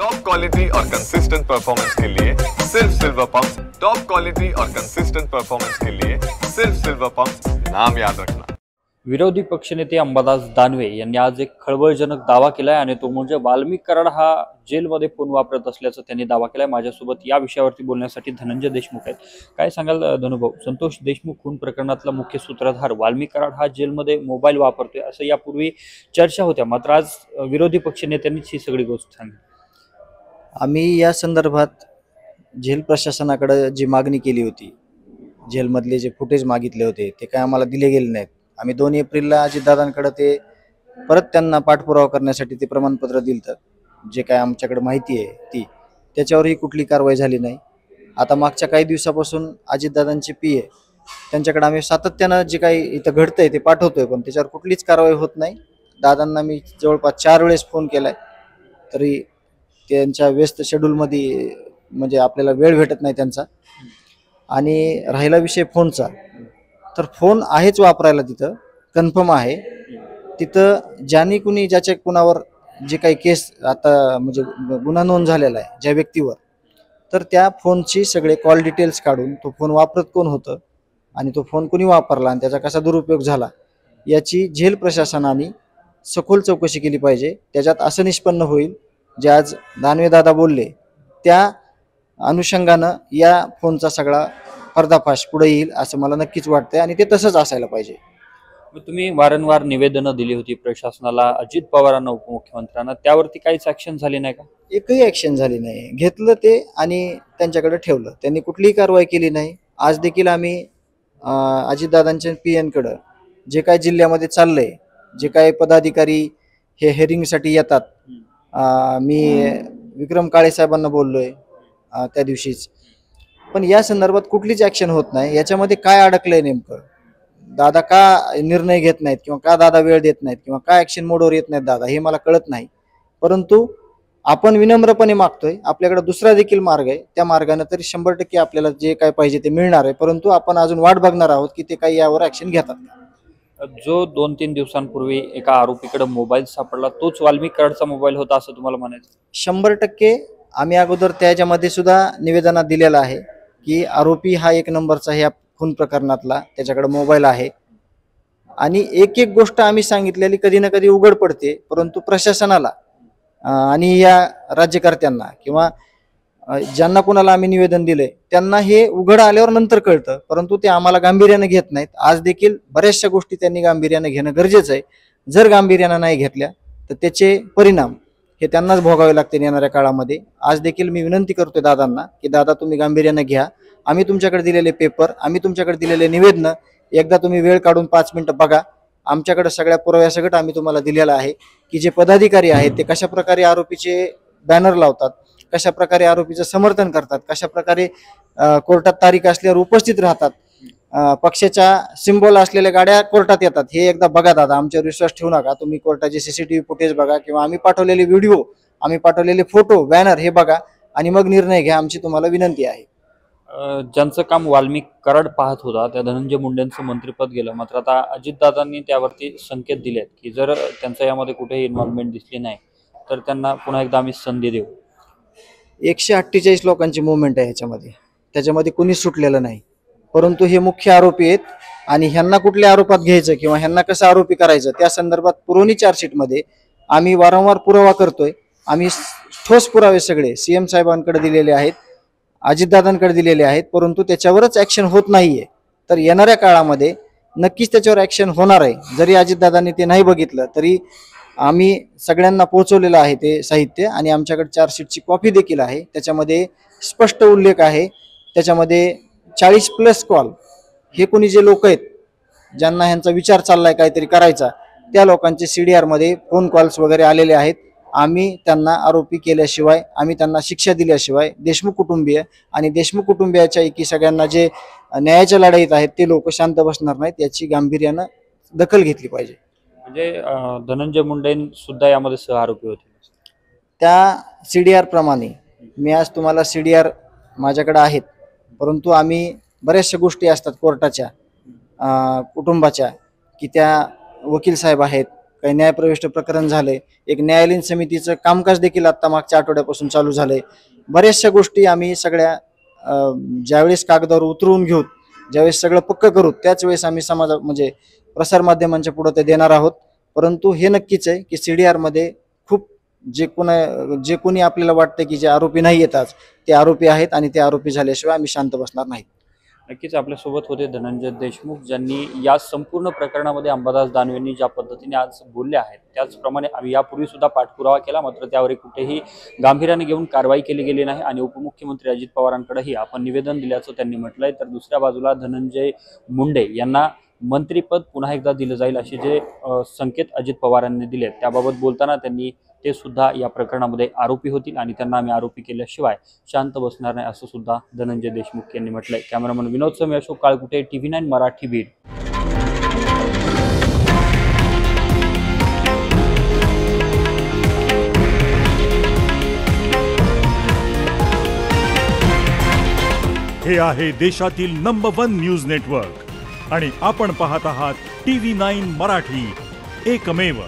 Top quality और consistent performance के लिए सिर्फ सिल्वर पंप। टॉप क्वालिटी और कंसिस्टेंट परफॉर्मेंस के लिए सिर्फ सिल्वर पंप, नाम याद रखना। विरोधी पक्षनेते अंबादास दानवे यांनी आज एक खळबळजनक दावा केलाय आणि तो म्हणजे वाल्मिक कराड हा जेलमध्ये फोन वापरत असल्याचा त्यांनी दावा केलाय। माझ्यासोबत या विषयावरती बोलण्यासाठी धनंजय देशमुख आहेत। काय सांगाल धनुभाऊ? संतोष देशमुख खून प्रकरणातला मुख्य सूत्रधार वाल्मिक कराड हा जेलमध्ये मोबाईल वापरतोय असं यापूर्वी चर्चा होत्या, मात्र आज विरोधी पक्षनेत्यांनीच ही सगळी गोष्ट सांगितली। आम्ही या संदर्भात जेल प्रशासनाकडे जी मागणी केली होती, जेलमधले जे फुटेज मागितले होते ते काय आम्हाला दिले गेले नाहीत। आम्ही 2 एप्रिलला अजितदादांकडे ते परत त्यांना पाठपुरावा करण्यासाठी ते प्रमाणपत्र दिलं, जे काय आमच्याकडे माहिती आहे ती, त्याच्यावरही कुठली कारवाई झाली नाही। आता मागच्या काही दिवसापासून अजितदादांचे पीए त्यांच्याकडे आम्ही सातत्यानं जे काही इथं घडतंय ते पाठवतोय, पण त्याच्यावर कुठलीच कारवाई होत नाही। दादांना मी जवळपास 4 वेळेस फोन केलाय, तरी त्यांच्या व्यस्त शेड्यूलमध्ये म्हणजे आपल्याला वेळ भेटत नाही त्यांचा। आणि राहिला विषय फोनचा, तर फोन आहेच वापरायला, तिथं कन्फर्म आहे। तिथं ज्याने कुणी ज्याच्या कुणावर जे काही केस आता म्हणजे गुन्हा नोंद झालेला आहे ज्या व्यक्तीवर, तर त्या फोनची सगळे कॉल डिटेल्स काढून तो फोन वापरत कोण होतं आणि तो फोन कुणी वापरला आणि त्याचा कसा दुरुपयोग झाला याची जेल प्रशासनाने सखोल चौकशी केली पाहिजे। त्याच्यात असं निष्पन्न होईल, जे आज दानवे दादा बोलले त्या अनुषंगानं या फोनचा सगळा पर्दाफाश पुढे येईल असं मला नक्कीच वाटतंय आणि ते तसंच असायला पाहिजे। तुम्ही वारंवार निवेदनं दिली होती प्रशासनाला, अजित पवारांना, उपमुख्यमंत्र्यांना, त्यावरती काहीच ऍक्शन झाली नाही का? एकही ऍक्शन झाली नाही। घेतलं ते आणि त्यांच्याकडे ठेवलं, त्यांनी कुठलीही कारवाई केली नाही। आज देखील आम्ही अजितदादांच्या पीएनकडे जे काय जिल्ह्यामध्ये चाललंय, जे काय पदाधिकारी हे हेरिंगसाठी येतात, मी विक्रम काळे साहेबांना बोललोय त्या दिवशीच, पण या संदर्भात कुठलीच ऍक्शन होत नाही। याच्यामध्ये काय अडकलंय नेमकं, दादा का निर्णय घेत नाहीत किंवा का दादा वेळ देत नाहीत किंवा का ऍक्शन मोडवर येत नाहीत दादा, हे मला कळत नाही। परंतु आपण विनम्रपणे मागतोय, आपल्याकडे दुसरा देखील मार्ग आहे, त्या मार्गाने तरी 100% आपल्याला जे काय पाहिजे ते मिळणार आहे। परंतु आपण अजून वाट बघणार आहोत की ते काही यावर ऍक्शन घेतात का। जो 2-3 दिवसांपूर्वी एका आरोपीकडे मोबाईल सापडला, तोच वाल्मिक कराडचा मोबाईल होता असं तुम्हाला म्हणायचं? 100% आम्ही अगोदर त्याच्यामध्ये सुद्धा निवेदनात दिलेलं आहे की आरोपी हा 1 नंबरचा ह्या खून प्रकरणातला, त्याच्याकडे मोबाईल आहे। आणि एक एक गोष्ट आम्ही सांगितलेली कधी ना कधी उघड पडते, परंतु प्रशासनाला आणि या राज्यकर्त्यांना किंवा ज्यांना कोणाला आम्ही निवेदन दिलंय त्यांना हे उघड आल्यावर नंतर कळतं, परंतु ते आम्हाला गांभीर्याने घेत नाहीत। आज देखील बऱ्याचशा गोष्टी त्यांनी गांभीर्याने घेणं गरजेचं आहे। जर गांभीर्याने नाही घेतल्या तर त्याचे परिणाम हे त्यांनाच भोगावे लागतील येणाऱ्या काळामध्ये। आज देखील मी विनंती करतोय दादांना की दादा तुम्ही गांभीर्याने घ्या, आम्ही तुमच्याकडे दिलेले पेपर, आम्ही तुमच्याकडे दिलेले निवेदनं एकदा तुम्ही वेळ काढून 5 मिनिटं बघा। आमच्याकडे सगळ्या पुराव्यासकट आम्ही तुम्हाला दिलेला आहे की जे पदाधिकारी आहेत ते कशा प्रकारे आरोपीचे बॅनर लावतात, कशा प्रकारे आरोपीचं समर्थन करतात, कशा प्रकारे कोर्टात तारीख असल्यावर उपस्थित राहतात, पक्षाच्या सिम्बॉल असलेल्या गाड्या कोर्टात येतात। हे एकदा बघा दादा, आमच्यावर विश्वास ठेवू नका। तुम्ही कोर्टाचे सीसीटीव्ही फुटेज बघा किंवा आम्ही पाठवलेले व्हिडिओ, आम्ही पाठवलेले फोटो, बॅनर हे बघा आणि मग निर्णय घ्या, आमची तुम्हाला विनंती आहे। ज्यांचं काम वाल्मिक कराड पाहत होता त्या धनंजय मुंडेंचं मंत्रिपद गेलं, मात्र आता अजितदादांनी त्यावरती संकेत दिलेत की जर त्यांचं यामध्ये कुठेही इन्व्हॉल्वमेंट दिसली नाही तर त्यांना पुन्हा एकदा आम्ही संधी देऊ। 148 लोकांची मुवमेंट आहे ह्याच्यामध्ये, त्याच्यामध्ये कुणीच सुटलेलं नाही। परंतु हे मुख्य आरोपी आहेत आणि ह्यांना कुठल्या आरोपात घ्यायचं किंवा ह्यांना कसं आरोपी करायचं त्या संदर्भात पुरवणी चार्जशीटमध्ये आम्ही वारंवार पुरावा करतोय। आम्ही ठोस पुरावे सगळे सीएम साहेबांकडे दिलेले आहेत, अजितदादांकडे दिलेले आहेत, परंतु त्याच्यावरच ऍक्शन होत नाहीये। तर येणाऱ्या काळामध्ये नक्कीच त्याच्यावर ऍक्शन होणार आहे। जरी अजितदादांनी ते नाही बघितलं तरी आम्ही सगळ्यांना पोहोचवलेलं आहे ते साहित्य आणि आमच्याकडे चार्जशीटची कॉपी देखील आहे, त्याच्यामध्ये स्पष्ट उल्लेख आहे। त्याच्यामध्ये 40+ कॉल, हे कोणी जे लोक आहेत ज्यांना ह्यांचा विचार चाललाय काहीतरी करायचा, त्या लोकांचे CDR मध्ये फोन कॉल्स वगैरे आलेले आहेत। आम्ही त्यांना आरोपी केल्याशिवाय, आम्ही त्यांना शिक्षा दिल्याशिवाय देशमुख कुटुंबीय आणि देशमुख कुटुंबियाच्या की सगळ्यांना जे न्यायाच्या लढाईत आहेत ते लोक शांत बसणार नाहीत, याची गांभीर्यानं दखल घेतली पाहिजे। म्हणजे धनंजय मुंडे सुद्धा यामध्ये सहआरोपी होते त्या CDR प्रमाणे। मी आज तुम्हाला CDR माझ्याकडे आहेत, परंतु आम्ही बऱ्याचशा गोष्टी असतात कोर्टाच्या, कुटुंबाच्या, की त्या वकील साहेब आहेत, काही न्यायप्रविष्ट प्रकरण झाले, एक न्यायालयीन समितीचं कामकाज देखील आता मागच्या आठवड्यापासून चालू झालंय. बऱ्याचशा गोष्टी आम्ही सगळ्या ज्यावेळेस कागदावर उतरवून घेऊ, ज्यावेळेस सगळं पक्क करू, त्याच वेळेस आम्ही म्हणजे प्रसारमाध्यमांच्या पुढे ते देणार आहोत. परंतु हे नक्कीच आहे की CDR मध्ये खूप जे कोणी आपल्याला वाटतं की जे आरोपी नाही येतात ते आरोपी आहेत आणि ते आरोपी झाल्याशिवाय आम्ही शांत बसणार नाही. नक्कीच आपल्यासोबत होते धनंजय देशमुख, ज्यांनी या संपूर्ण प्रकरणामध्ये अंबादास दानवेंनी ज्या पद्धतीने आज बोलले आहेत त्याचप्रमाणे आम्ही यापूर्वी सुद्धा पाठपुरावा केला, मात्र त्यावर कुठेही गांभीर्याने घेऊन कारवाई केली गेली नाही आणि उपमुख्यमंत्री अजित पवारांकडेही आपण निवेदन दिल्याचं त्यांनी म्हटलंय. तर दुसऱ्या बाजूला धनंजय मुंडे यांना मंत्रिपद पुन्हा एकदा दिलं जाईल असे जे संकेत अजित पवारांनी दिले, त्याबाबत बोलताना त्यांनी ते सुद्धा या प्रकरणामध्ये आरोपी होतील आणि त्यांना आम्ही आरोपी केल्याशिवाय शांत बसणार नाही असं सुद्धा धनंजय देशमुख यांनी म्हटलंय. कॅमेरामन विनोद समी, अशोक काळकुटे, TV9 मराठी, बीड. हे आहे देशातील नंबर 1 न्यूज नेटवर्क आणि आपण पाहत आहात TV9 मराठी, एकमेव.